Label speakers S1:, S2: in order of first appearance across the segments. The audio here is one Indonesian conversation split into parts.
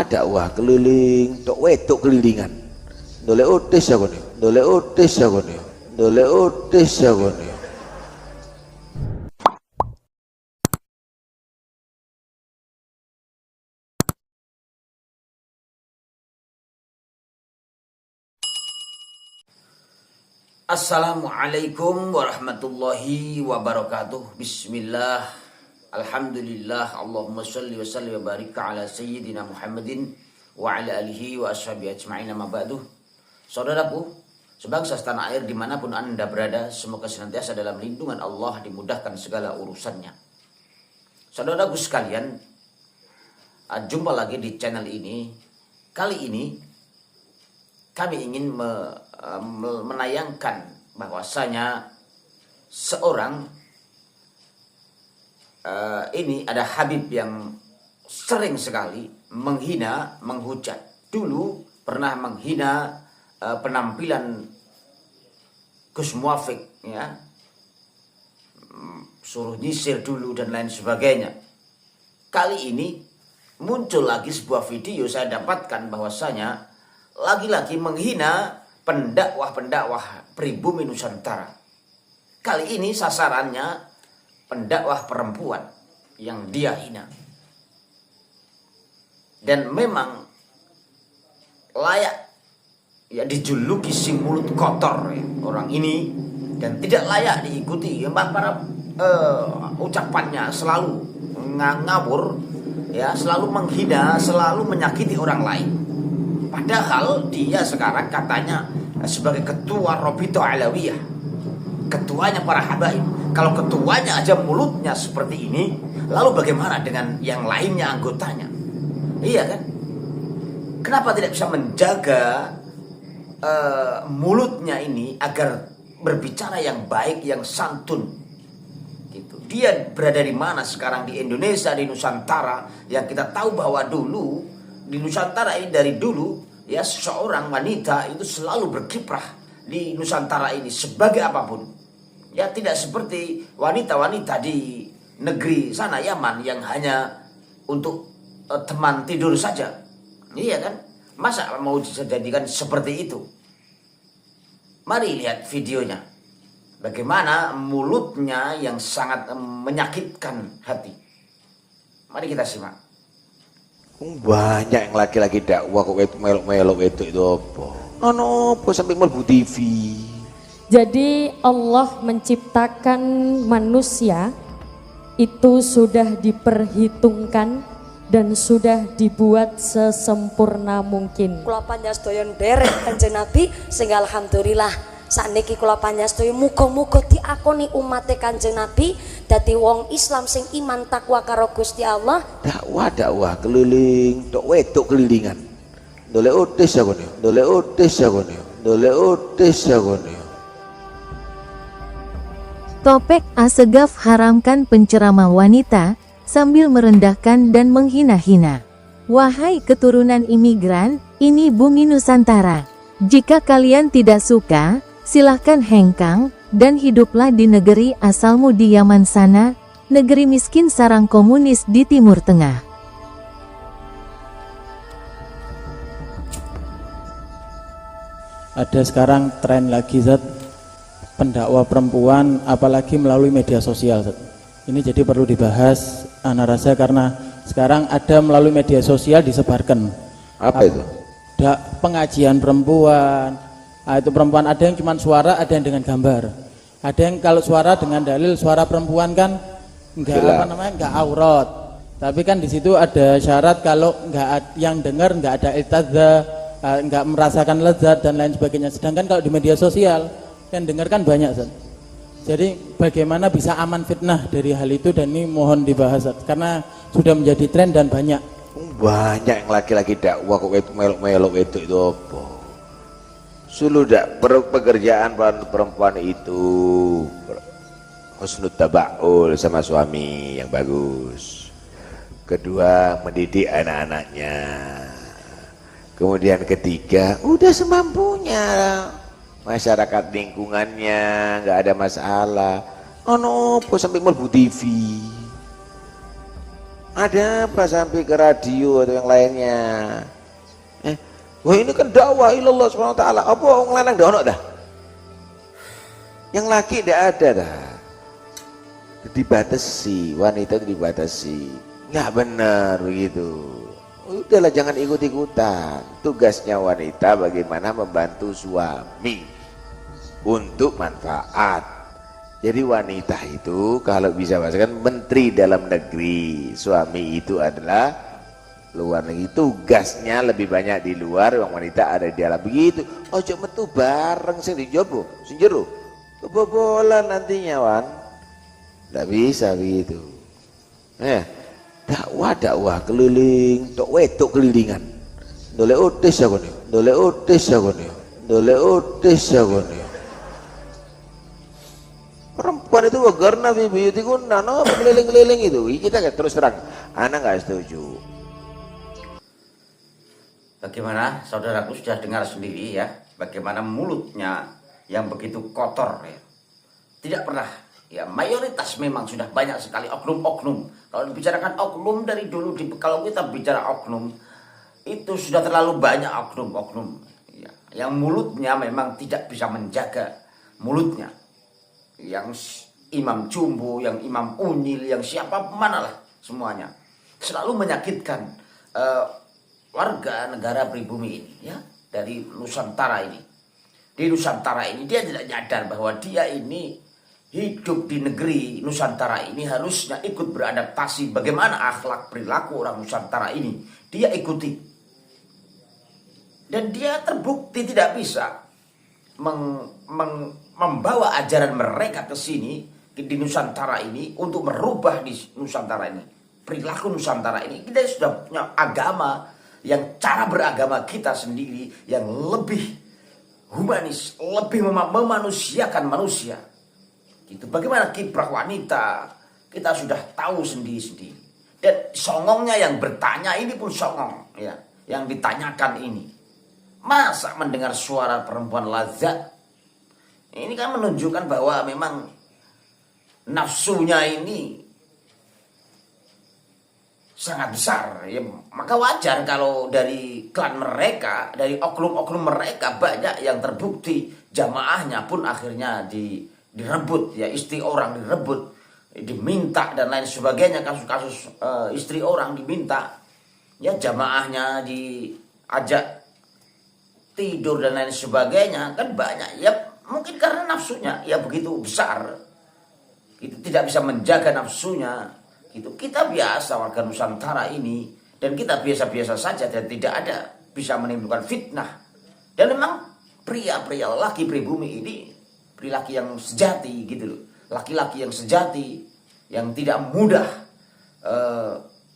S1: dakwah keliling tok wedok kelilingan ndolek otis aku nih ndolek otis aku nih ndolek otis aku nih.
S2: Assalamualaikum warahmatullahi wabarakatuh. Bismillah, alhamdulillah, Allahumma sholli wa salli wa barik ala sayyidina Muhammadin wa ala alihi wa ashabihi ajma'in, amma ba'du. Saudaraku, sebangsa setanah air dimanapun anda berada, semoga senantiasa dalam lindungan Allah, dimudahkan segala urusannya. Saudaraku sekalian, jumpa lagi di channel ini. Kali ini kami ingin menayangkan bahwasanya seorang ini ada Habib yang sering sekali menghina, menghujat. Dulu pernah menghina penampilan Gus Muafik, ya, suruh nyisir dulu dan lain sebagainya. Kali ini muncul lagi sebuah video saya dapatkan bahwasanya lagi-lagi menghina pendakwah-pendakwah pribumi Nusantara. Kali ini sasarannya pendakwah perempuan yang dia hina. Dan memang layak ya dijuluki si mulut kotor ya, orang ini, dan tidak layak diikuti. Para ucapannya selalu ngawur ya, selalu menghina, selalu menyakiti orang lain. Padahal dia sekarang katanya sebagai ketua Robito Alawiyah, ketuanya para habaib. Kalau ketuanya aja mulutnya seperti ini, lalu bagaimana dengan yang lainnya anggotanya? Iya kan? Kenapa tidak bisa menjaga mulutnya ini agar berbicara yang baik, yang santun? Gitu. Dia berada di mana sekarang, di Indonesia, di Nusantara, yang kita tahu bahwa dulu di Nusantara ini dari dulu ya, seorang wanita itu selalu berkiprah di Nusantara ini sebagai apapun. Ya, tidak seperti wanita-wanita di negeri sana Yaman yang hanya untuk teman tidur saja. Iya kan? Masa mau dijadikan seperti itu? Mari lihat videonya. Bagaimana mulutnya yang sangat menyakitkan hati. Mari kita simak.
S1: Banyak yang laki-laki dakwah kok melok-melok itu apa? Apa sampai mlebu TV.
S3: Jadi Allah menciptakan manusia itu sudah diperhitungkan dan sudah dibuat sesempurna mungkin.
S4: Kula panjenengan derek Kanjeng Nabi sehingga alhamdulillah sakniki kula panjenengan muga-muga diakoni umate Kanjeng Nabi dadi wong Islam sing iman takwa karo Gusti Allah.
S1: Dakwah keliling tok wedok kelilingan ndolek otis aku nih ndolek otis aku nih ndolek otis aku nih.
S5: Topik Asegaf haramkan penceramah wanita sambil merendahkan dan menghina-hina. Wahai keturunan imigran, ini bumi Nusantara. Jika kalian tidak suka, silahkan hengkang dan hiduplah di negeri asalmu di Yaman sana, negeri miskin sarang komunis di Timur Tengah.
S6: Ada sekarang tren lagi Zat, pendakwah perempuan apalagi melalui media sosial Zat. Ini jadi perlu dibahas ana rasa karena sekarang ada melalui media sosial disebarkan.
S1: Apa itu?
S6: Pengajian perempuan. Itu perempuan ada yang cuma suara, ada yang dengan gambar. Ada yang kalau suara dengan dalil suara perempuan kan enggak aurat. Tapi kan di situ ada syarat kalau enggak yang dengar enggak ada iltazza, enggak merasakan lezat dan lain sebagainya. Sedangkan kalau di media sosial yang dengar kan banyak Zat. Jadi bagaimana bisa aman fitnah dari hal itu, dan ini mohon dibahas Zat, karena sudah menjadi tren dan banyak.
S1: Banyak yang laki-laki dakwah kok melok-melok itu apa? Sudah pekerjaan perempuan itu husnul tabaul sama suami yang bagus. Kedua, mendidik anak-anaknya. Kemudian ketiga, udah semampunya. Masyarakat lingkungannya nggak ada masalah. Apa sampai mlebu TV. Ada apa sampai ke radio atau yang lainnya? Wah ini kan dakwah ilallah subhanahu wa ta'ala. Apa orang lanang dah ono dah? Yang laki tidak ada dah. Dibatasi, wanita itu dibatasi. Nggak benar begitu. Udahlah jangan ikut-ikutan. Tugasnya wanita bagaimana membantu suami untuk manfaat. Jadi wanita itu kalau bisa bahaskan menteri dalam negeri, suami itu adalah luar negeri. Tugasnya lebih banyak di luar, orang wanita ada di dalam. Begitu. Ojo metu bareng sing dijobo, sing jero. Kebobolan nantinya wan. Tidak bisa begitu. Dakwah keliling, tok wetok kelilingan. Dole otis aku nih, dole otis aku nih, dole otis aku nih. Perempuan itu wagarna fi buyutikunna, no keliling-keliling itu. Kita kan terus terang, anak nggak setuju.
S2: Bagaimana saudaraku sudah dengar sendiri ya, bagaimana mulutnya yang begitu kotor ya. Tidak pernah ya, mayoritas memang sudah banyak sekali oknum-oknum. Kalau dibicarakan oknum dari dulu, kalau kita bicara oknum itu sudah terlalu banyak oknum-oknum ya, yang mulutnya memang tidak bisa menjaga mulutnya. Yang imam jumbo, yang imam unyil, yang siapa manalah semuanya selalu menyakitkan warga negara pribumi ini ya, dari Nusantara ini. Di Nusantara ini dia tidak nyadar bahwa dia ini hidup di negeri Nusantara ini harusnya ikut beradaptasi bagaimana akhlak perilaku orang Nusantara ini. Dia ikuti. Dan dia terbukti tidak bisa membawa ajaran mereka ke sini, di Nusantara ini, untuk merubah di Nusantara ini. Perilaku Nusantara ini. Kita sudah punya agama, yang cara beragama kita sendiri, yang lebih humanis, lebih memanusiakan manusia. Itu bagaimana kiprah wanita kita sudah tahu sendiri-sendiri. Dan songongnya yang bertanya ini pun songong ya, yang ditanyakan ini. Masa mendengar suara perempuan lazat? Ini kan menunjukkan bahwa memang nafsunya ini sangat besar ya. Maka wajar kalau dari klan mereka, dari oknum-oknum mereka banyak yang terbukti jamaahnya pun akhirnya direbut ya, istri orang direbut, diminta dan lain sebagainya. Kasus-kasus istri orang diminta ya, jamaahnya diajak tidur dan lain sebagainya, kan banyak ya. Mungkin karena nafsunya ya begitu besar, itu tidak bisa menjaga nafsunya gitu. Kita biasa warga Nusantara ini, dan kita biasa-biasa saja dan tidak ada bisa menimbulkan fitnah. Dan memang pria-pria laki pribumi ini laki yang sejati gitu loh, laki-laki yang sejati, yang tidak mudah,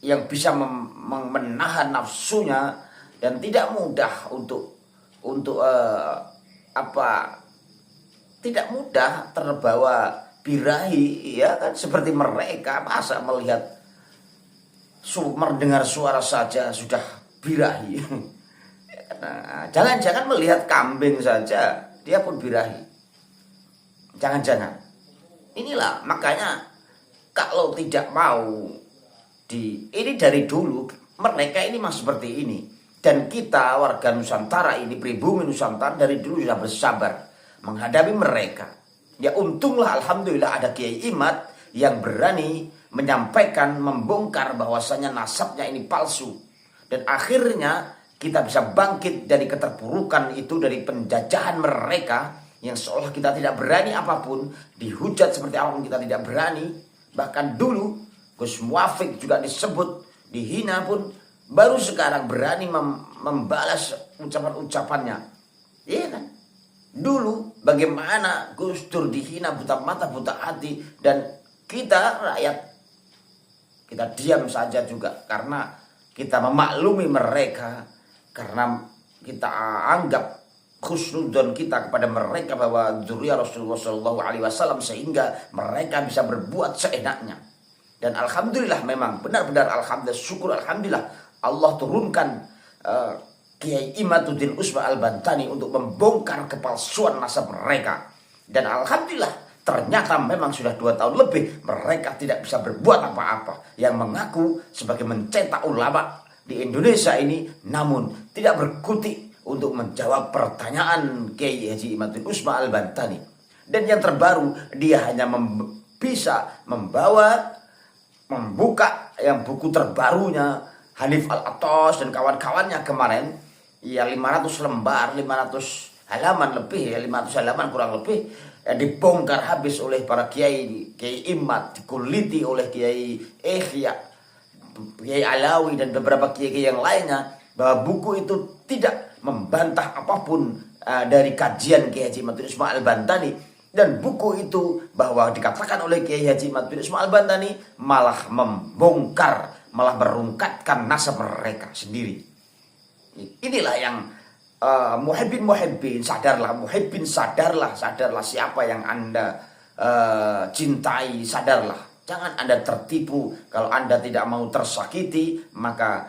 S2: yang bisa menahan nafsunya, dan tidak mudah untuk tidak mudah terbawa birahi ya kan, seperti mereka. Masa melihat mendengar suara saja sudah birahi. Nah, jangan-jangan melihat kambing saja dia pun birahi. Jangan-jangan. Inilah makanya kalau tidak mau ini dari dulu mereka ini masih seperti ini. Dan kita warga Nusantara ini, pribumi Nusantara dari dulu sudah bersabar menghadapi mereka. Ya untunglah alhamdulillah ada Kiai Imad yang berani menyampaikan, membongkar bahwasanya nasabnya ini palsu. Dan akhirnya kita bisa bangkit dari keterpurukan itu, dari penjajahan mereka yang seolah kita tidak berani apapun, dihujat seperti apapun kita tidak berani. Bahkan dulu Gus Muafik juga disebut, dihina pun baru sekarang berani membalas ucapan-ucapannya. Iya kan? Dulu bagaimana Gus Dur dihina buta mata buta hati, dan kita rakyat kita diam saja juga karena kita memaklumi mereka, karena kita anggap khusnudzon kita kepada mereka bahwa dzurriyyah Rasulullah SAW, sehingga mereka bisa berbuat seenaknya. Dan alhamdulillah memang benar-benar alhamdulillah, syukur alhamdulillah Allah turunkan Kiai Imaduddin Usman Al-Bantani untuk membongkar kepalsuan nasab mereka. Dan alhamdulillah ternyata memang sudah 2 tahun lebih mereka tidak bisa berbuat apa-apa. Yang mengaku sebagai mencetak ulama di Indonesia ini, namun tidak berkutik untuk menjawab pertanyaan Kiai Haji Imaduddin Usman Al-Bantani. Dan yang terbaru, dia hanya bisa membuka yang buku terbarunya Hanif Al-Attas dan kawan-kawannya kemarin, ya 500 lembar, 500 halaman lebih, ya 500 halaman kurang lebih, ya, dibongkar habis oleh para kiai, Kiai Imad, dikuliti oleh Kiai Ihya, Kiai Alawi dan beberapa kiai yang lainnya, bahwa buku itu tidak membantah apapun dari kajian Kiai Haji Imaduddin Usman Al-Bantani. Dan buku itu bahwa dikatakan oleh Kiai Haji Imaduddin Usman Al-Bantani malah membongkar, malah merungkatkan nasab mereka sendiri. Inilah yang muhibbin sadarlah, sadarlah siapa yang Anda cintai, sadarlah. Jangan Anda tertipu. Kalau Anda tidak mau tersakiti, maka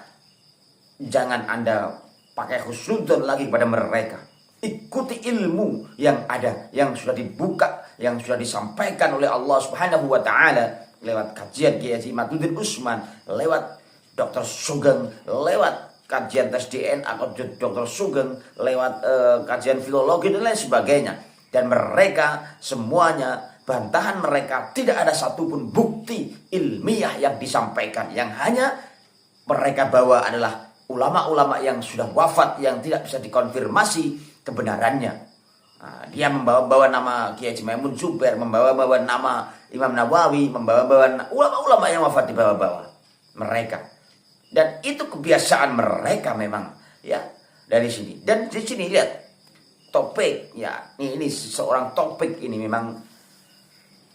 S2: jangan Anda pakai husnudzon lagi pada mereka. Ikuti ilmu yang ada, yang sudah dibuka, yang sudah disampaikan oleh Allah Subhanahu wa taala lewat kajian Kiai Haji Imaduddin Usman, lewat Dr. Sugeng, lewat kajian tes DNA atau Dr. Sugeng, lewat kajian filologi dan lain sebagainya. Dan mereka semuanya, bantahan mereka tidak ada satupun bukti ilmiah yang disampaikan. Yang hanya mereka bawa adalah ulama-ulama yang sudah wafat, yang tidak bisa dikonfirmasi kebenarannya. Nah, dia membawa nama Kiai Haji Maimun Zubair, membawa nama Imam Nawawi, membawa ulama-ulama yang wafat, dibawa-bawa mereka. Dan itu kebiasaan mereka memang, ya, dari sini. Dan di sini lihat topik, ya, ini seorang topik ini memang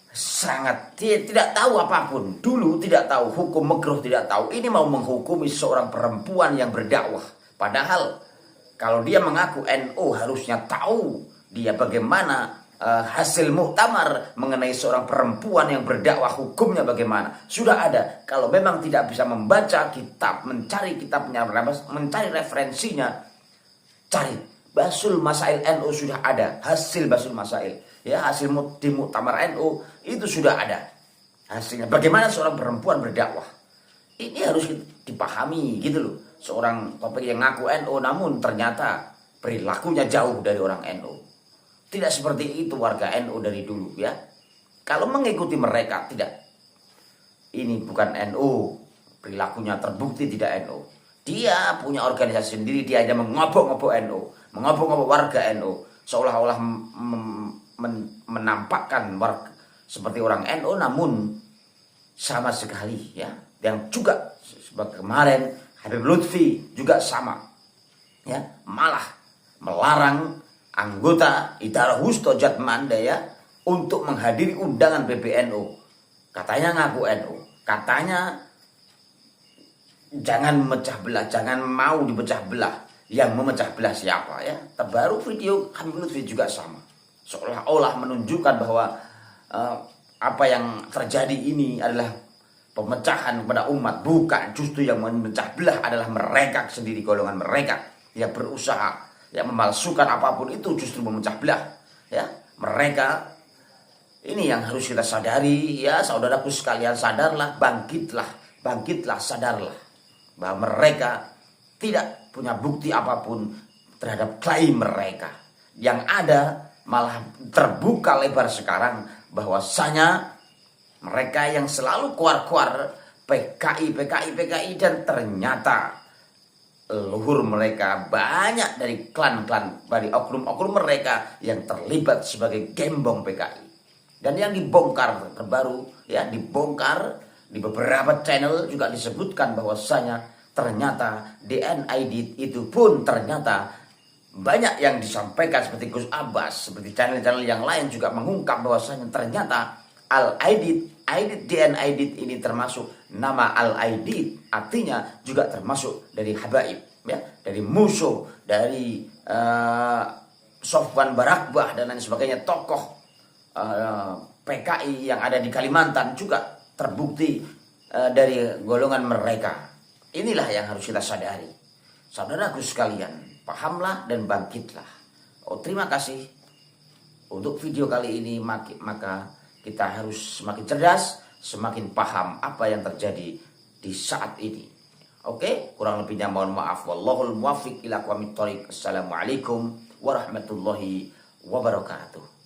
S2: sangat tidak tahu apapun. Dulu tidak tahu hukum makruh, tidak tahu. Ini mau menghukumi seorang perempuan yang berdakwah. Padahal kalau dia mengaku NU harusnya tahu dia bagaimana hasil muktamar mengenai seorang perempuan yang berdakwah, hukumnya bagaimana. Sudah ada. Kalau memang tidak bisa membaca kitab, mencari kitabnya, mencari referensinya, cari Basul Masail NU, sudah ada hasil Basul Masail. Ya, hasil di muktamar NU itu sudah ada hasilnya. Bagaimana seorang perempuan berdakwah. Ini harus dipahami gitu loh. Seorang topik yang ngaku NU namun ternyata perilakunya jauh dari orang NU. Tidak seperti itu warga NU dari dulu, ya. Kalau mengikuti mereka, tidak. Ini bukan NU. Perilakunya terbukti tidak NU. Dia punya organisasi sendiri, dia hanya mengobok-ngobok NU. Mengobok-ngobok warga NU. Seolah-olah menampakkan warga seperti orang NU, namun sama sekali, ya. Yang juga seperti kemarin Habib Lutfi juga sama, ya, malah melarang anggota Idarah Wusto Jatmanda, ya, untuk menghadiri undangan PBNU. Katanya ngaku NU, katanya jangan memecah belah, jangan mau dipecah belah. Yang memecah belah siapa, ya? Terbaru video Habib Lutfi juga sama, seolah-olah menunjukkan bahwa apa yang terjadi ini adalah pemecahan kepada umat. Bukan, justru yang memecah belah adalah mereka sendiri, golongan mereka yang berusaha, yang memalsukan apapun itu justru memecah belah, ya. Mereka ini yang harus kita sadari, ya, saudaraku sekalian, sadarlah, bangkitlah, sadarlah bahwa mereka tidak punya bukti apapun terhadap klaim mereka. Yang ada malah terbuka lebar sekarang bahwasanya mereka yang selalu kuar-kuar PKI, dan ternyata leluhur mereka banyak dari klan-klan, dari oknum-oknum mereka yang terlibat sebagai gembong PKI. Dan yang dibongkar terbaru, ya, dibongkar di beberapa channel juga disebutkan bahwasanya ternyata DNID itu pun ternyata banyak yang disampaikan seperti Gus Abbas, seperti channel-channel yang lain juga mengungkap bahwasanya ternyata DNID ini termasuk nama Al-Aidid, artinya juga termasuk dari habaib, ya, dari musuh, dari Sofwan Barakbah dan lain sebagainya, tokoh PKI yang ada di Kalimantan juga terbukti dari golongan mereka. Inilah yang harus kita sadari. Saudaraku sekalian, pahamlah dan bangkitlah. Oh, terima kasih. Untuk video kali ini maka kita harus semakin cerdas, semakin paham apa yang terjadi di saat ini. Oke, kurang lebihnya mohon maaf. Wallahul muwaffiq ila aqwamit thoriq. Assalamualaikum warahmatullahi wabarakatuh.